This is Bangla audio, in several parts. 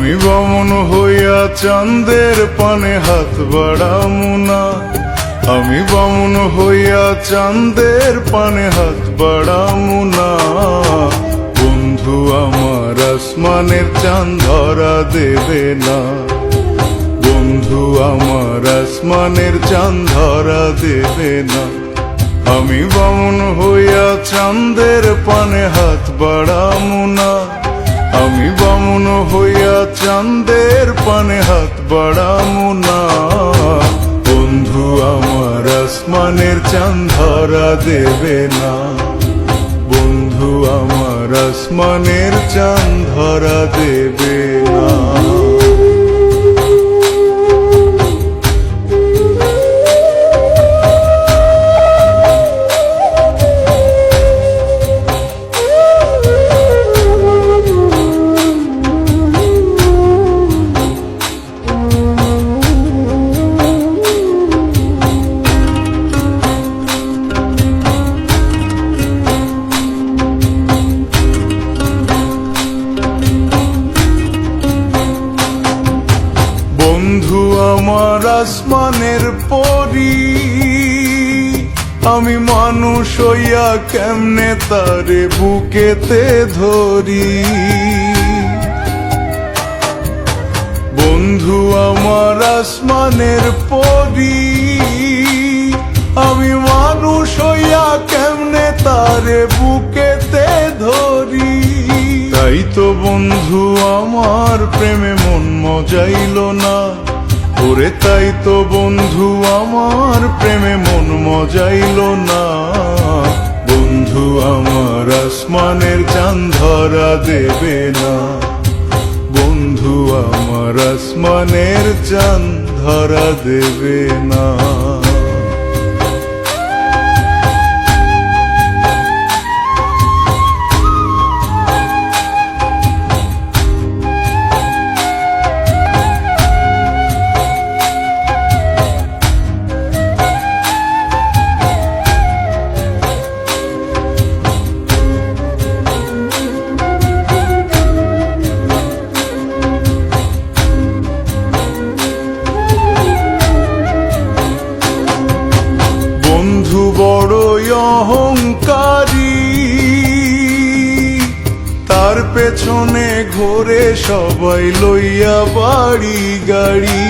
আমি বামন হইয়া চাঁদের পানে হাত বাড়ামু না, আমি বামন হইয়া চাঁদের পানে হাত বাড়ামু না। বন্ধু আমার আসমানের চাঁদ ধরা দেবে না, বন্ধু আমার আসমানের চাঁদ ধরা দেবে না। আমি বামন হইয়া চাঁদের পানে হাত বাড়ামু না, আমি বামন হইয়া চাঁদের পানে হাত বাড়ামু না। বন্ধু আমার আসমানের চাঁদ ধরা দেবে না, বন্ধু আমার আসমানের চাঁদ ধরা দেবে না। বন্ধু আমার আসমানের পরি, আমি মানুষ হইয়া কেমনে তারে বুকেতে ধরি। বন্ধু আমার আসমানের পরি, আমি মানুষ হইয়া কেমনে তারে বুকেতে ধরি। তাই তো বন্ধু আমার প্রেমে মন মজাইল না, ওরে তাই তো বন্ধু আমার প্রেমে মন মজাইল না। বন্ধু আমার আসমানের চাঁদ ধরা দেবে না, বন্ধু আমার আসমানের চাঁদ ধরা দেবে না। বন্ধু বড়ই অহংকারী, তার পেছনে ঘোরে সবাই লইয়া বাড়ি গাড়ি।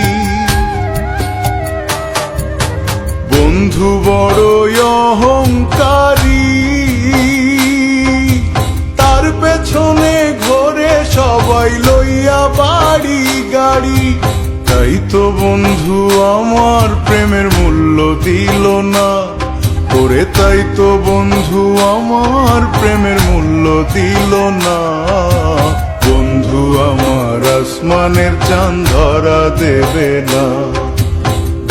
বন্ধু বড়ই অহংকারী, তার পেছনে ঘোরে সবাই লইয়া বাড়ি গাড়ি। তাই তো বন্ধু আমার প্রেমের মূল্য দিল না, ওরে তাই তো বন্ধু আমার প্রেমের মূল্য দিল না। বন্ধু আমার আসমানের চাঁদ ধরা দেবে না,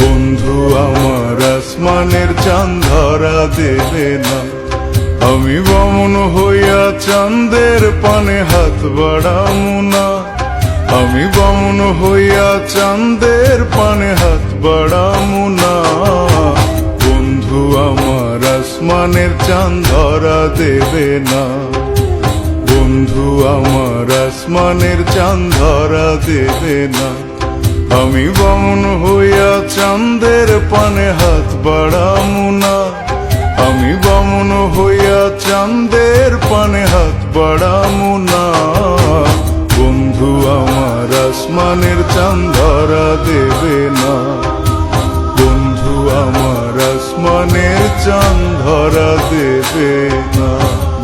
বন্ধু আমার আসমানের চাঁদ ধরা দেবে না। আমি বামন হইয়া চাঁদের পানে হাত বাড়ামু না, আমি বামন হইয়া চাঁদের পানে হাত বাড়ামু না। বন্ধু আমার আসমানের চাঁদ ধরা দেবে না, বন্ধু আমার আসমানের চাঁদ ধরা দেবে না। আমি বামন হইয়া চাঁদের পানে হাত বাড়ামু না, আমি বামন হইয়া চাঁদের পানে হাত বাড়ামু না। বন্ধু আমার আসমানের চাঁদ ধরা দেবে না, বন্ধু আমার আসমানের চাঁদ ধরা দেবে না,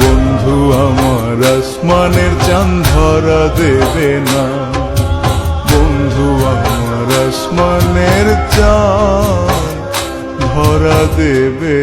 বন্ধু আমার আসমানের চাঁদ ধরা দেবে না, বন্ধু আমার আসমানের চাঁদ ধরা দেবে